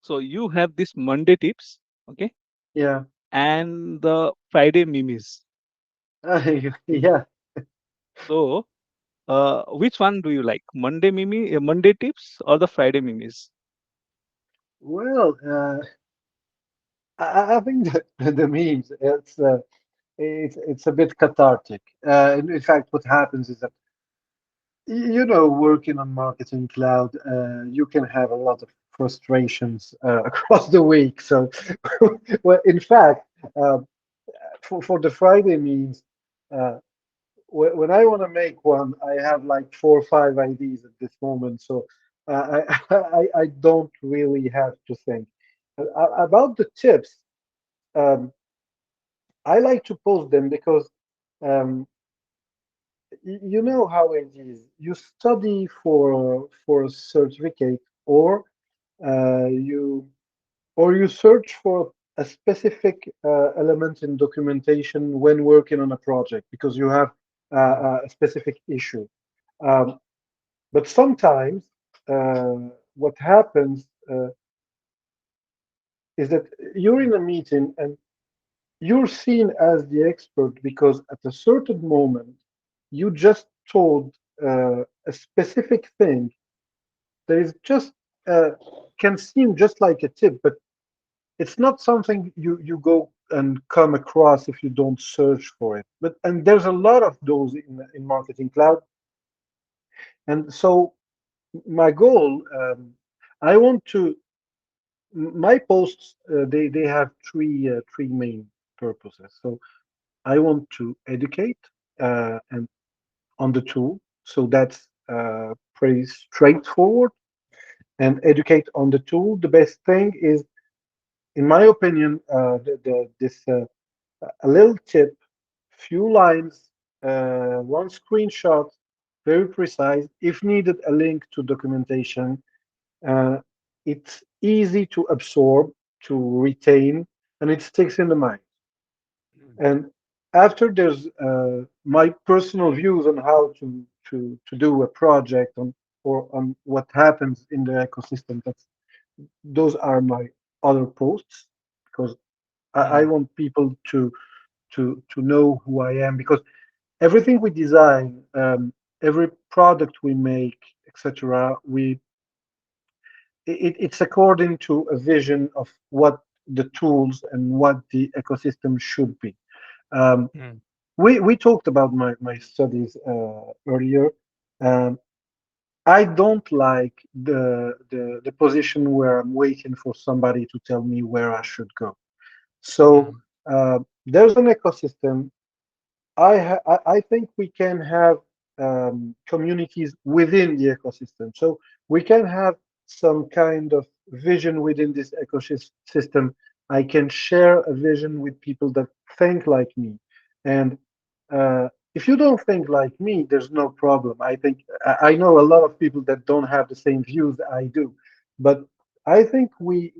So you have this Monday tips, okay, Yeah. and the Friday memes. Yeah. So which one do you like? Monday tips or the Friday memes? Well, I think that the memes, it's a bit cathartic. In fact, what happens is that working on Marketing Cloud, you can have a lot of frustrations across the week. So, well, in fact, uh, for the Friday memes, uh, when I want to make one, I have like 4 or 5 ideas at this moment. So I don't really have to think. About the tips. Um, I like to post them because um, you know how it is. You study for a certificate, you you search for a specific element in documentation when working on a project because you have Mm, a specific issue. Um, but sometimes uh, what happens is that you're in a meeting and you're seen as the expert because at a certain moment you just told a specific thing that is just can seem just like a tip, but it's not something you go and come across if you don't search for it. But and there's a lot of those in Marketing Cloud, and so my goal, I want to my posts they have three main purposes. So I want to educate and on the tool. So that's pretty straightforward. And educate on the tool. The best thing is, in my opinion, this a little tip, few lines, one screenshot, very precise. If needed, a link to documentation. Uh, it's easy to absorb, to retain, and it sticks in the mind. mm, And after there's my personal views on how to do a project on or on what happens in the ecosystem. Those are my other posts because I mm, want people to know who I am because everything we design, every product we make, etc. It's according to a vision of what the tools and what the ecosystem should be. Um, mm, we talked about my studies earlier. Um, I don't like the position where I'm waiting for somebody to tell me where I should go. So mm, there's an ecosystem. I think we can have communities within the ecosystem. So we can have some kind of vision within this ecosystem. I can share a vision with people that think like me. And if you don't think like me, there's no problem. I know a lot of people that don't have the same views I do, but I think we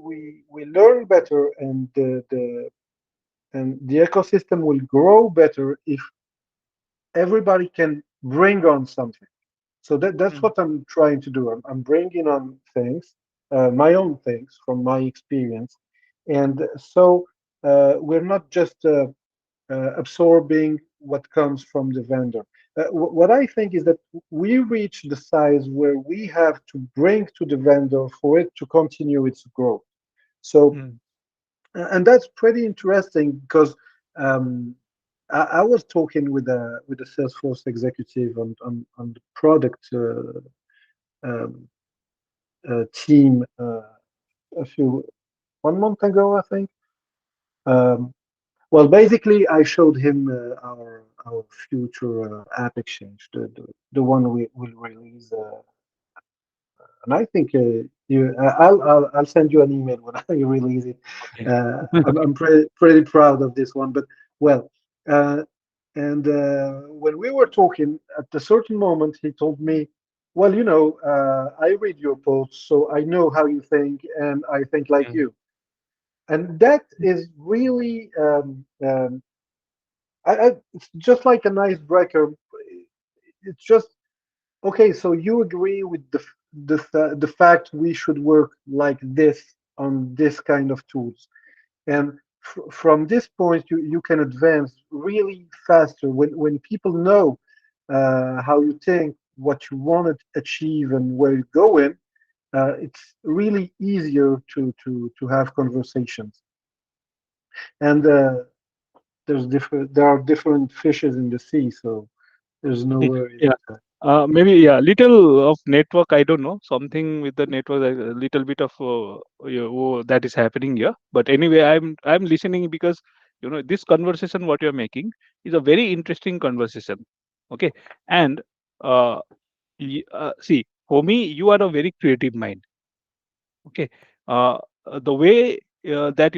learn better, and the ecosystem will grow better if everybody can bring on something. So that's mm, what I'm trying to do. I'm bringing on things, my own things from my experience, and so we're not just absorbing what comes from the vendor. What I think is that we reach the size where we have to bring to the vendor for it to continue its growth. So mm, and that's pretty interesting because um, I was talking with a Salesforce executive on the product um, team a few 1 month ago, I think. Um, well, basically, I showed him our future app exchange, the one we will release, and I think I'll send you an email when I release it. okay. I'm pretty proud of this one, but well. Uh, And when we were talking, at a certain moment, he told me, "Well, I read your posts, so I know how you think, and I think like Mm, you." And that is really, it's just like an icebreaker. It's just okay. So you agree with the fact we should work like this, on this kind of tools. And from this point, you can advance really faster when people know how you think, what you want to achieve, and where you're going. It's really easier to have conversations. And there are different fishes in the sea, so there's no worries Yeah. with that. Maybe, yeah, little of network. I don't know, something with the network. A little bit of that is happening here. But anyway, I'm listening because this conversation what you're making is a very interesting conversation. Okay, and uh, see, for me, you are a very creative mind. Okay, the way that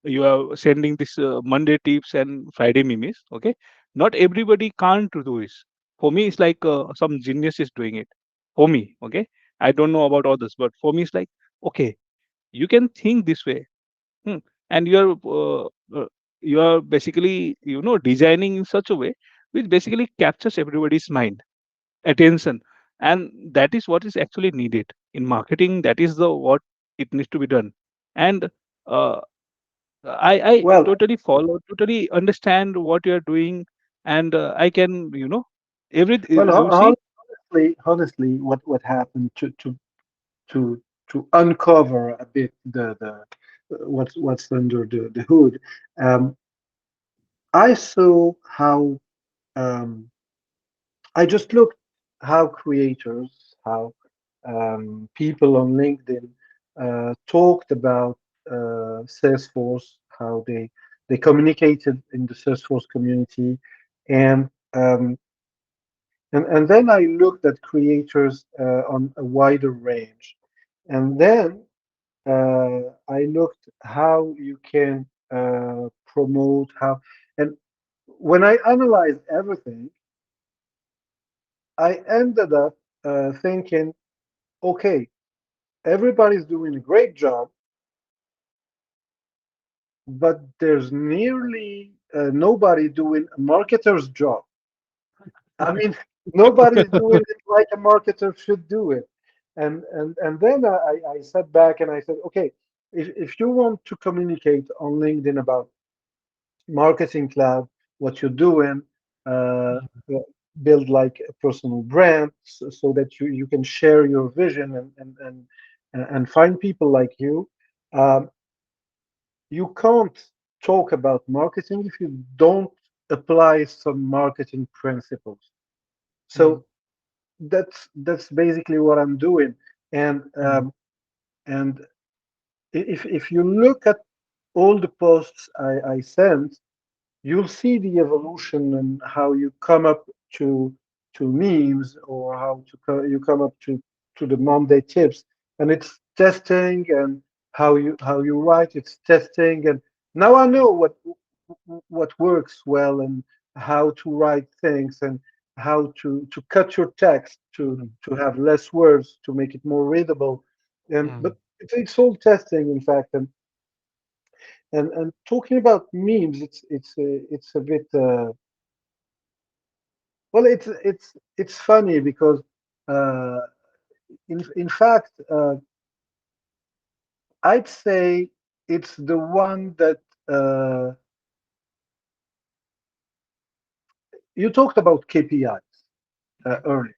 you are sending this Monday tips and Friday memes. Okay, not everybody can't do this. For me, it's like some genius is doing it. For me, okay, I don't know about others, but for me, it's like, okay, you can think this way, hmm, and you are basically designing in such a way which basically captures everybody's mind, attention, and that is what is actually needed in marketing. That is the what it needs to be done, and. Uh, I Well, totally follow, totally understand what you are doing, and I can, every well, you see. honestly, what happened to to uncover a bit the what's under the hood. Um, I saw how I just looked how creators, how people on LinkedIn talked about Salesforce, how they communicated in the Salesforce community, and um, and then I looked at creators on a wider range, and then I looked how you can promote how, and when I analyzed everything, I ended up thinking, okay, everybody's doing a great job, but there's nearly nobody doing a marketer's job. I mean, nobody's doing it like a marketer should do it. And then I sat back and I said, okay, if you want to communicate on LinkedIn about marketing cloud, what you're doing, uh, uh, build like a personal brand so that you can share your vision and find people like you. Um, you can't talk about marketing if you don't apply some marketing principles. Mm, So that's basically what I'm doing. And mm, and if you look at all the posts I sent, you'll see the evolution and how you come up to memes or how you come up to the Monday tips, and it's testing, and how you write, it's testing, and now I know what works well and how to write things and how to cut your text mm, to have less words to make it more readable, and mm, but it's all testing in fact. And talking about memes, it's a bit well, it's funny because uh, in fact I'd say it's the one that you talked about KPIs earlier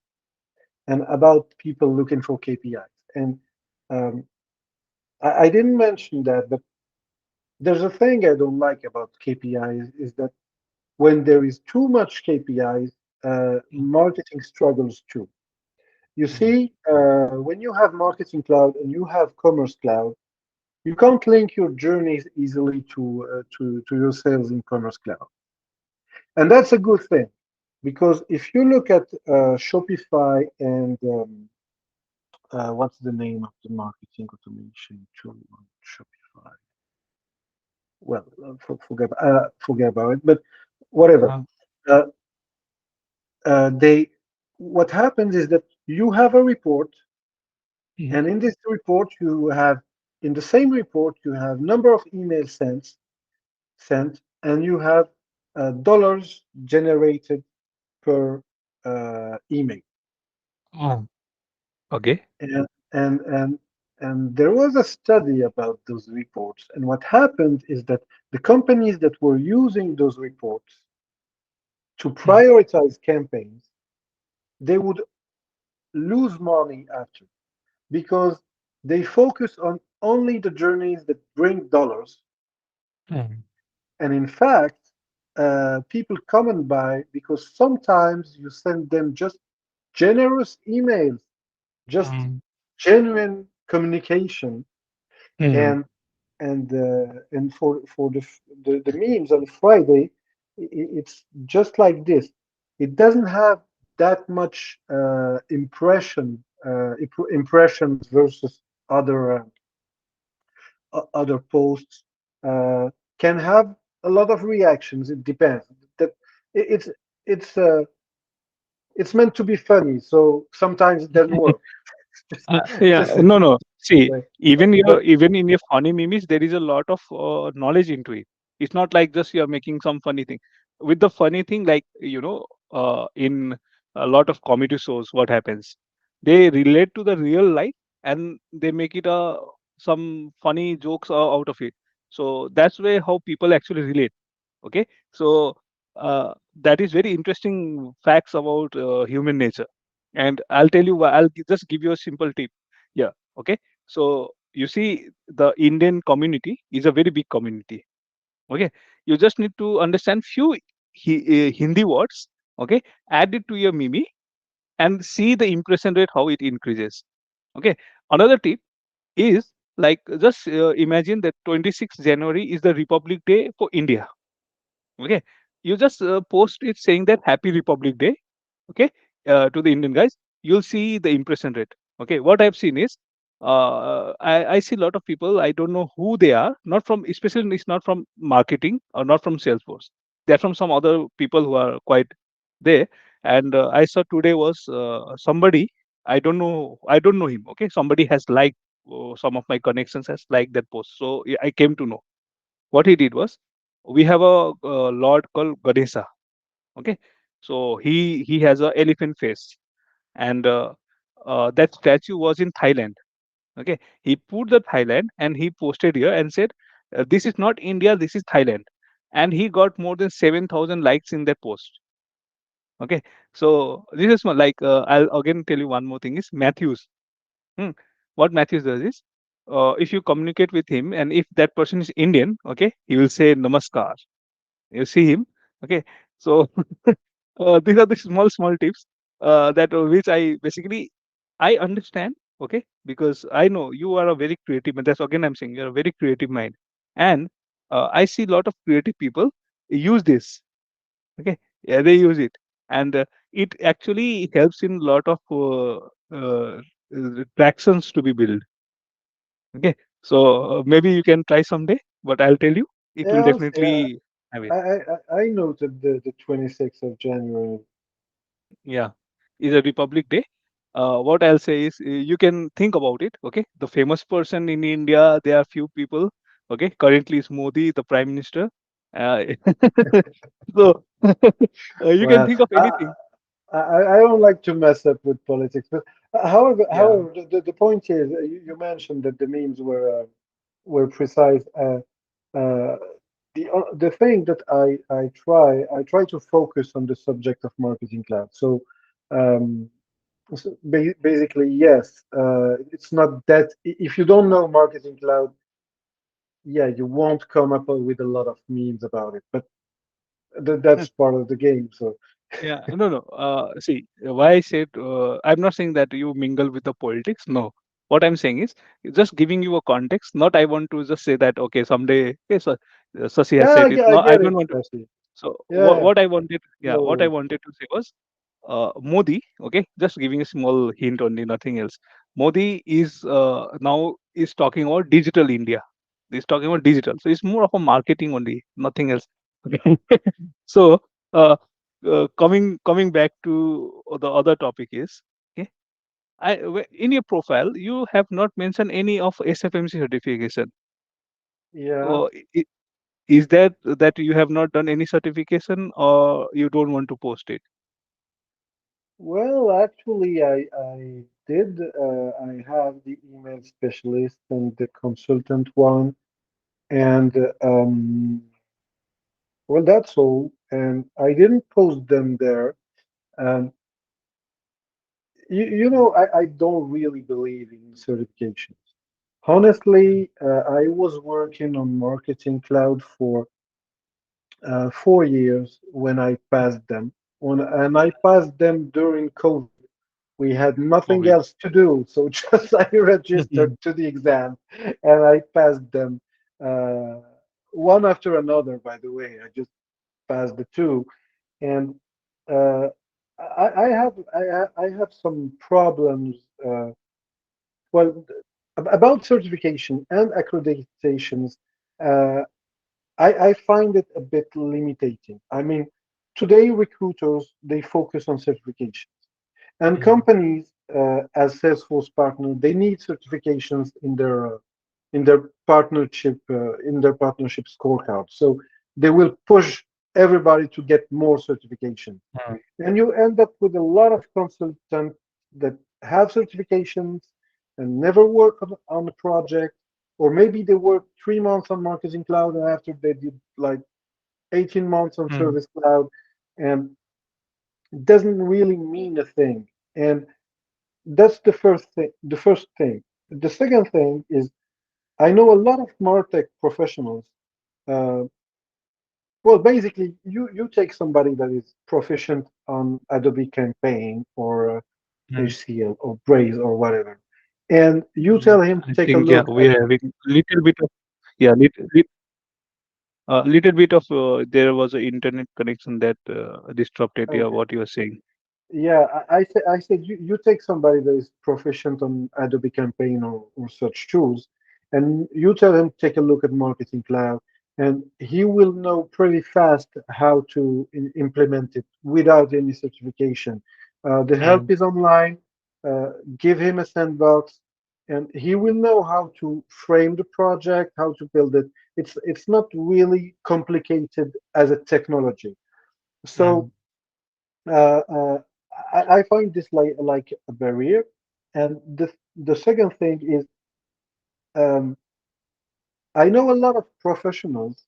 and about people looking for KPIs, and um, I didn't mention that, but there's a thing I don't like about KPIs is that when there is too much KPIs, marketing struggles too. You mm, see, when you have Marketing Cloud and you have Commerce Cloud, you can't link your journeys easily to your sales in Commerce Cloud, and that's a good thing because if you look at Shopify and what's the name of the marketing automation tool on Shopify? Well, forget about it, but whatever. uh, Uh, they what happens is that you have a report. mm, And in this report, in the same report, you have number of emails sent, and you have dollars generated per email. oh, okay. And and And there was a study about those reports. And what happened is that the companies that were using those reports to mm, prioritize campaigns, they would lose money after because they focus on only the journeys that bring dollars. mm, And in fact, people come and buy because sometimes you send them just generous emails, just mm, genuine communication, mm, and and for the memes on Friday, it's just like this. It doesn't have that much impressions versus other posts. Uh, can have a lot of reactions. It depends. That it, it's it's uh, it's meant to be funny, so sometimes it doesn't work. just yeah, just no, no. See, like, even but even in your funny memes, there is a lot of knowledge into it. It's not like just you're making some funny thing. With the funny thing, like in a lot of comedy shows, what happens? They relate to the real life and they make it some funny jokes out of it. So that's where how people actually relate. Okay, so that is very interesting facts about human nature, and I'll tell you why. Just give you a simple tip. Yeah, okay. So you see, the Indian community is a very big community. Okay, you just need to understand few Hindi words. Okay, add it to your mimi and see the impression rate how it increases. Okay, another tip is, like, just imagine that 26th January is the Republic Day for India. Okay, you just post it saying that Happy Republic Day. Okay, to the Indian guys, you'll see the impression rate. Okay, what I've seen is, I see a lot of people, I don't know who they are, not from, especially it's not from marketing or not from Salesforce. They're from some other people who are quite there. And I saw today was somebody, I don't know him. Okay, somebody has liked, some of my connections has liked that post, so yeah, I came to know what he did was, we have a lord called Ganesha. Okay, so he has a elephant face, and that statue was in Thailand. Okay, he put the Thailand and he posted here and said, "This is not India, this is Thailand," and he got more than 7,000 likes in that post. Okay, so this is like, I'll again tell you one more thing is Matthews. Hmm. What Matthews does is, if you communicate with him and if that person is Indian, okay, he will say Namaskar. You see him. Okay, so these are the small tips that which I basically I understand. Okay, because I know you are a very creative, and that's again I'm saying you're a very creative mind, and I see a lot of creative people use this. Okay, yeah, they use it, and it actually helps in a lot of tractions to be built. Okay, so maybe you can try someday, but I'll tell you, it will yeah, yeah. definitely have it. I noted the 26th of January. Yeah, is a Republic Day. What I'll say is, you can think about it. Okay, the famous person in India, there are few people. Okay, currently is Modi, the Prime Minister. Uh, so you can Well, think of anything. I don't like to mess up with politics, but Yeah. the point is, you mentioned that the memes were precise. Uh, the thing that I try to focus on the subject of marketing cloud. Um, basically, yes, it's not that if you don't know marketing cloud, yeah, you won't come up with a lot of memes about it, but that's part of the game. So Yeah, no, no. See, why I said, I'm not saying that you mingle with the politics. No, what I'm saying is just giving you a context. Not I want to just say that, okay, someday, okay, so Sasi has yeah, said it. I No, I get don't it, want to. Shashi. So Yeah, what I wanted, yeah, no what I worries. wanted to say was, Modi. Okay, just giving a small hint only, nothing else. Modi is now is talking about digital India. He's talking about digital, so it's more of a marketing only, nothing else. Okay. So, uh, coming back to the other topic is, okay. In your profile you have not mentioned any of SFMC certification. Yeah. Uh, i- is that you have not done any certification or you don't want to post it? Well, actually, I did. I have the email specialist and the consultant one, and well, that's all. And I didn't post them there. Um, I don't really believe in certifications. Honestly, I was working on Marketing Cloud for 4 years when I passed them. And I passed them during COVID. We had nothing COVID. else to do, so just I registered Mhm. to the exam and I passed them uh, one after another. By the way, I just passed the two, and uh, I have some problems. Well, about certification and accreditations. Uh, I find it a bit limiting. I mean, today recruiters they focus on certifications, and Mhm. companies as Salesforce partner they need certifications in their partnership scorecard. So they will push everybody to get more certification, Mhm. and you end up with a lot of consultants that have certifications and never work on a project, or maybe they work 3 months on Marketing Cloud and after they did like 18 months on Mhm. Service Cloud, and it doesn't really mean a thing. And that's the first thing. The first thing. The second thing is I know a lot of MarTech professionals. Uh, well, basically, you take somebody that is proficient on Adobe Campaign or Mhm. HCL or Braze or whatever, and you Mm, tell him to I take a think, yeah, look we at. are having little bit of, yeah, little bit of, there was an internet connection that disrupted, yeah, Okay. what you were saying. Yeah, I said you take somebody that is proficient on Adobe Campaign or such tools, and you tell him to take a look at Marketing Cloud, and he will know pretty fast how to implement it without any certification. The help Mm, is online. Uh, give him a sandbox, and he will know how to frame the project, how to build it. It's not really complicated as a technology. So mm, uh, uh, I find this like a barrier. And the second thing is um, I know a lot of professionals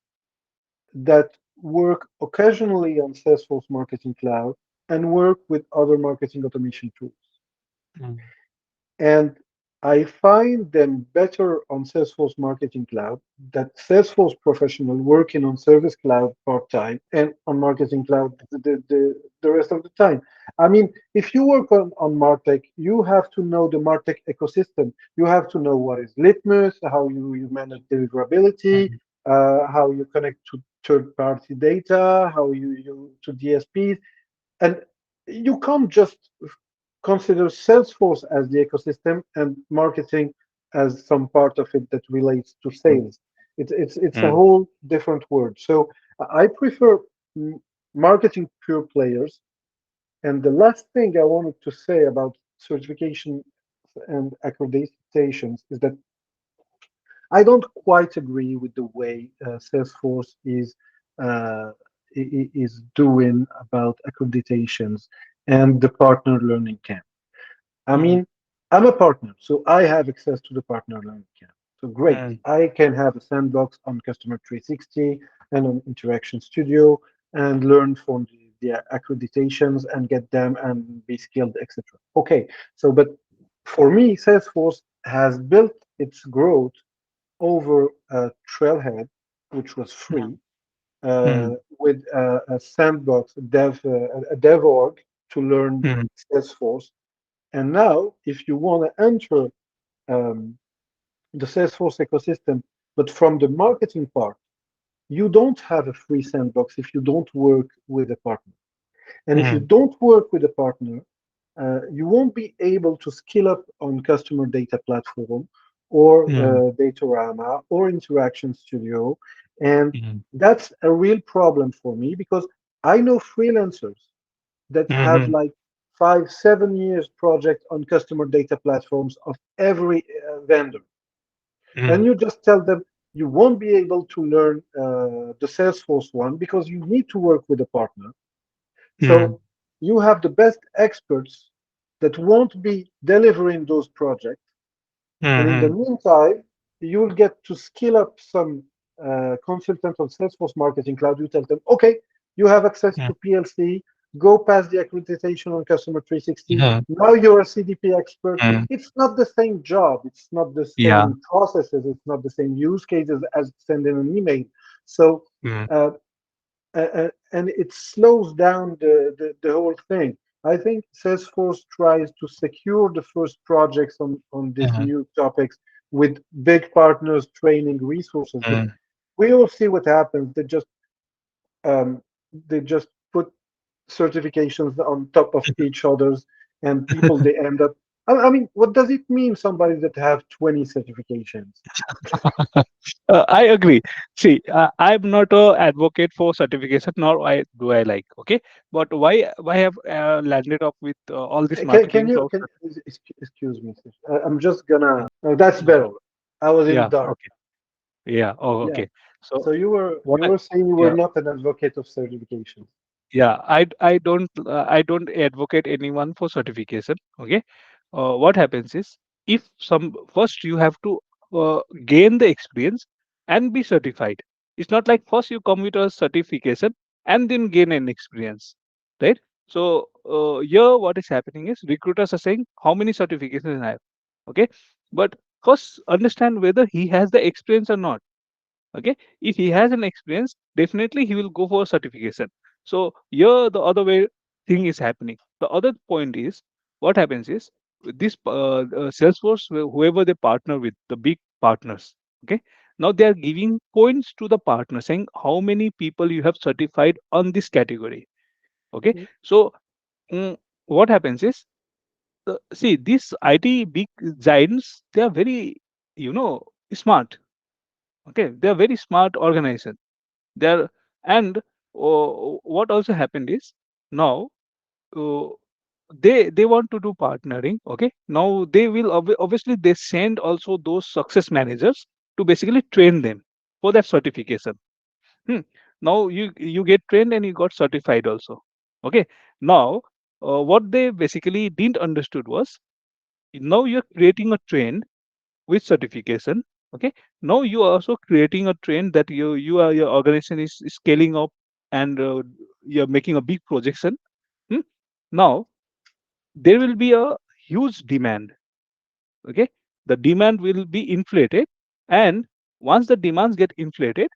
that work occasionally on Salesforce Marketing Cloud and work with other marketing automation tools. mm, And I find them better on Salesforce Marketing Cloud that Salesforce professional working on Service Cloud part-time and on Marketing Cloud the rest of the time. I mean, if you work on Martech, you have to know the Martech ecosystem. You have to know what is Litmus, how you manage deliverability, mm, how you connect to third-party data, how you to DSPs, and you can't just consider Salesforce as the ecosystem and marketing as some part of it that relates to mm, sales. It's a mm, whole different word. So I prefer marketing pure players. And the last thing I wanted to say about certification and accreditations is that I don't quite agree with the way Salesforce uh, is doing about accreditations and the partner learning camp. I mm, mean, I'm a partner, so I have access to the partner learning camp. So great, mm, I can have a sandbox on Customer 360 and on Interaction Studio and learn from the accreditations and get them and be skilled, etc. Okay, so but for me, Salesforce has built its growth over Trailhead, which was mm, free, mm, with a sandbox, a dev org to learn mm, Salesforce. And now, if you want to enter um, the Salesforce ecosystem, but from the marketing part, you don't have a free sandbox if you don't work with a partner. And if you mm, don't work with a partner, you won't be able to skill up on customer data platform or mm, Datorama or Interaction Studio. And mm, that's a real problem for me because I know freelancers that have mhm, like 5, 7 years project on customer data platforms of every vendor. And mm, you just tell them you won't be able to learn the Salesforce one because you need to work with a partner. mm, So you have the best experts that won't be delivering those projects. And in the Mm-hmm. meantime, you'll get to skill up some consultant on Salesforce Marketing Cloud. You tell them, okay, you have access to PLC, go past the accreditation on Customer 360. Mm-hmm. Now you're a CDP expert. Mm-hmm. It's not the same job. It's not the Yeah. same processes. It's not the same use cases as sending an email. So Mm-hmm. uh, and it slows down the whole thing. I think Salesforce tries to secure the first projects on these Mm-hmm. new topics with big partners, training resources. But we all see what happens. Um, they just put certifications on top of each others, and people they end up. I mean, what does it mean? Somebody that have 20 certifications? I agree. See, I'm not a advocate for certification, nor I do I like. Okay, but why have landed up with all this Can marketing you cloud? excuse me? Sir. I'm just gonna. Oh, that's No better. problem. I was in Yeah. dark. Okay. Yeah. Oh, Yeah. okay. So So what you I were saying you were yeah. not an advocate of certifications. Yeah, I don't advocate anyone for certification. Okay, what happens is, if some first you have to gain the experience and be certified. It's not like first you come with a certification and then gain an experience, right? So here what is happening is recruiters are saying how many certifications I have. Okay, but first understand whether he has the experience or not. Okay, if he has an experience, definitely he will go for certification. So here the other way thing is happening. The other point is, what happens is, with this Salesforce, whoever they partner with, the big partners. Okay, now they are giving points to the partner, saying how many people you have certified on this category. Okay, so what happens is, see, these IT big giants, they are very, you know, smart. Okay, they are very smart organization. There, and what also happened is, now uh, they want to do partnering. Okay, now they will obviously they send also those success managers to basically train them for that certification. Hmm. Now you get trained and you got certified also. Okay, now what they basically didn't understood was, now you're creating a trend with certification. Okay, now you are also creating a trend that your organization is scaling up, and you're making a big projection. Hmm? Now there will be a huge demand. Okay, the demand will be inflated, and once the demands get inflated,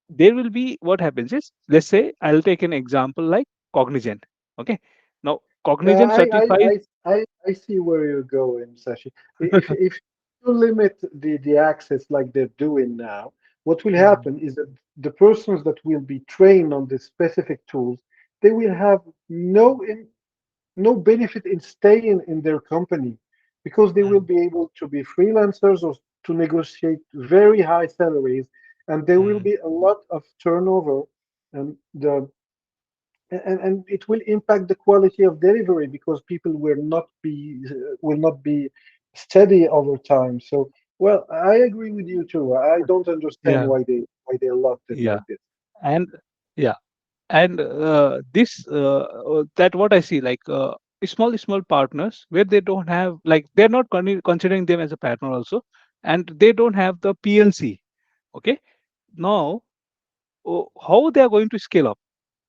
there will be, what happens is, let's say I'll take an example like Cognizant. Okay, now Yeah, Cognizant certifies. I see where you're going, Sashi. If you limit the access like they're doing now, what will Mhm. happen is that the persons that will be trained on the specific tools, they will have no benefit in staying in their company because they will Mm, be able to be freelancers or to negotiate very high salaries, and there will mm, be a lot of turnover, and and it will impact the quality of delivery because people will not be steady over time. So, well, I agree with you too. I don't understand yeah, why they locked it yeah, like this. and yeah, and this that what I see, like small partners where they don't have, like they're not considering them as a partner also, and they don't have the PLC. Okay, now how they are going to scale up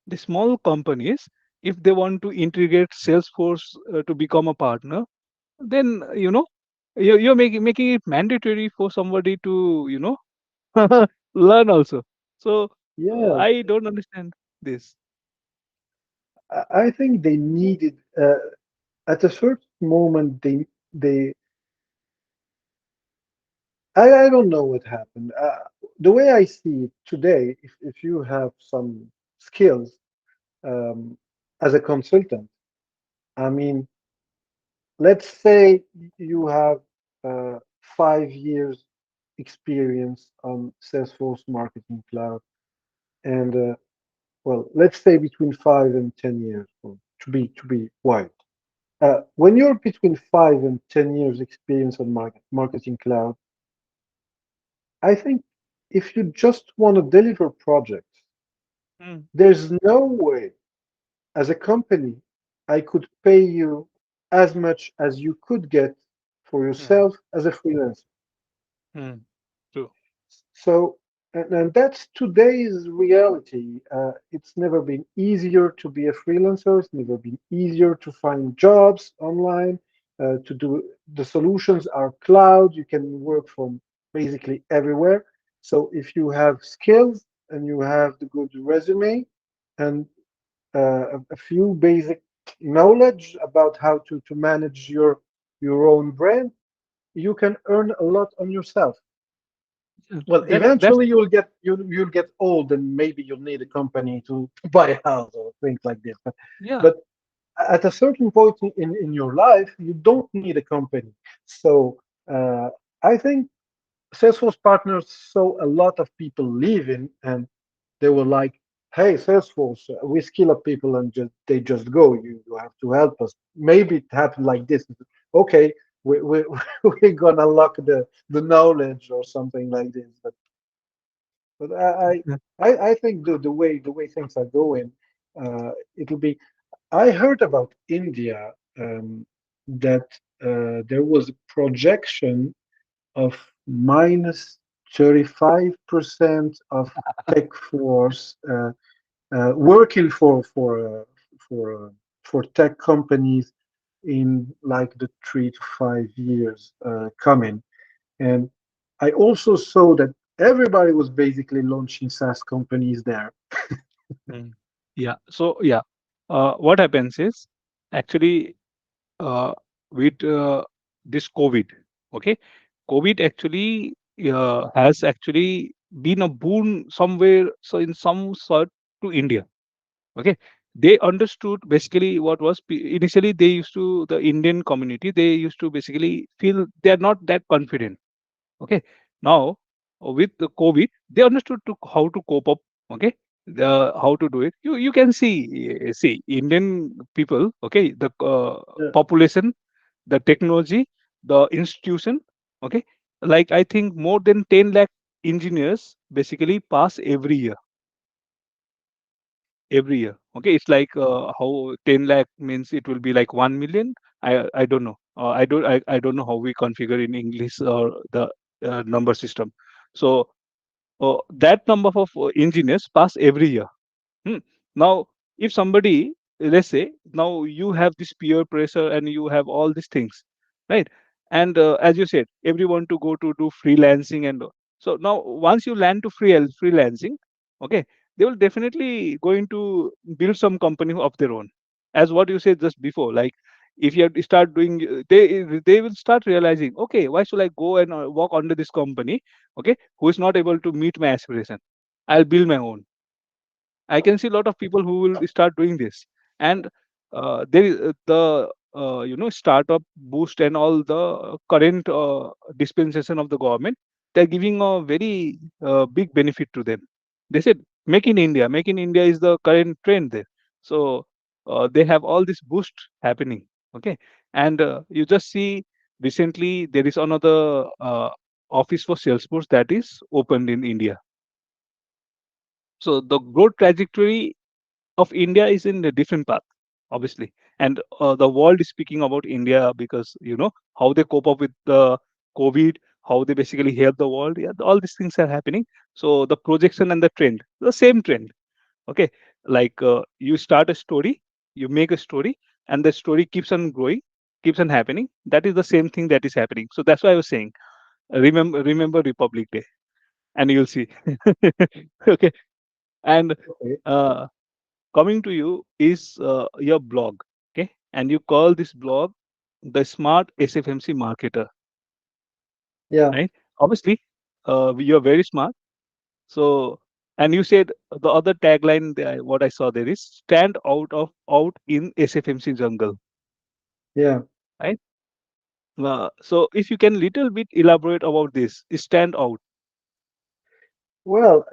the small companies, if they want to integrate Salesforce to become a partner, then you're making it mandatory for somebody to learn also. So Yeah, I don't understand this. I think they needed at a certain moment they I don't know what happened. The way I see it today, if you have some skills um, as a consultant, I mean, let's say you have 5 years experience on Salesforce Marketing Cloud, and well, let's say between 5 and 10 years, to be wide. When you're between 5 and 10 years experience on Marketing Cloud, I think if you just want to deliver projects, Mm, there's no way. as a company, I could pay you as much as you could get for Mm, yourself as a freelancer. mm, true. So, and that's today's reality. It's never been easier to be a freelancer. It's never been easier to find jobs online. To do the solutions are cloud. You can work from basically everywhere. So if you have skills and you have the good resume and a few basic knowledge about how to manage your own brand, you can earn a lot on yourself. Yeah, Well, that's eventually you'll get old and maybe you'll need a company to buy a house or things like this. yeah. But at a certain point in your life, you don't need a company. So I think Salesforce partners saw a lot of people leaving, and they were like, "Hey, Salesforce, we skill up people, and they just go. You have to help us." Maybe it happened like this. Okay, we we're gonna lock the knowledge or something like this. But Yeah. I think the way things are going, it'll be. I heard about India that there was a projection of minus 35% of tech force working for for tech companies in like the 3 to 5 years coming. And I also saw that everybody was basically launching SaaS companies there. Mm. Yeah. So yeah, what happens is actually uh, with this COVID, okay, COVID actually has actually been a boon somewhere, so in some sort to India. Okay, they understood basically what was initially they used to the Indian community. They used to basically feel they are not that confident. Okay, now with the COVID, they understood to how to cope up. Okay, how to do it. You can see Indian people. Okay, the Yeah, population, the technology, the institution. Okay, like I think more than 10 lakh engineers basically pass every year. Okay, it's like how 10 lakh means it will be like 1 million. I don't know. I don't know how we configure in English or the number system. So that number of engineers pass every year. Hmm. Now, if somebody, let's say, now you have this peer pressure and you have all these things, right? And as you said, everyone to go to do freelancing and so now once you land to freelancing, okay, they will definitely going to build some company of their own. As what you said just before, like if you have to start doing, they will start realizing, okay, why should I go and work under this company, okay, who is not able to meet my aspiration? I'll build my own. I can see a lot of people who will start doing this, and there is startup boost and all the current dispensation of the government. They're giving a very big benefit to them. They said make in India. Make in India is the current trend there. So they have all this boost happening. Okay, and you just see recently there is another office for Salesforce that is opened in India. So the growth trajectory of India is in a different path, obviously. And the world is speaking about India because how they cope up with the COVID, how they basically help the world. Yeah, all these things are happening. So the projection and the trend, the same trend. Okay, like you start a story, you make a story, and the story keeps on growing, keeps on happening. That is the same thing that is happening. So that's why I was saying, remember Republic Day, and you'll see. Okay, and. okay. Uh, Coming to you is your blog, okay, and you call this blog the smart SFMC marketer, Yeah, right? Obviously you're very smart. So and you said the other tagline there, what I saw there is stand out in SFMC jungle, yeah. right? So if you can little bit elaborate about this stand out. Well,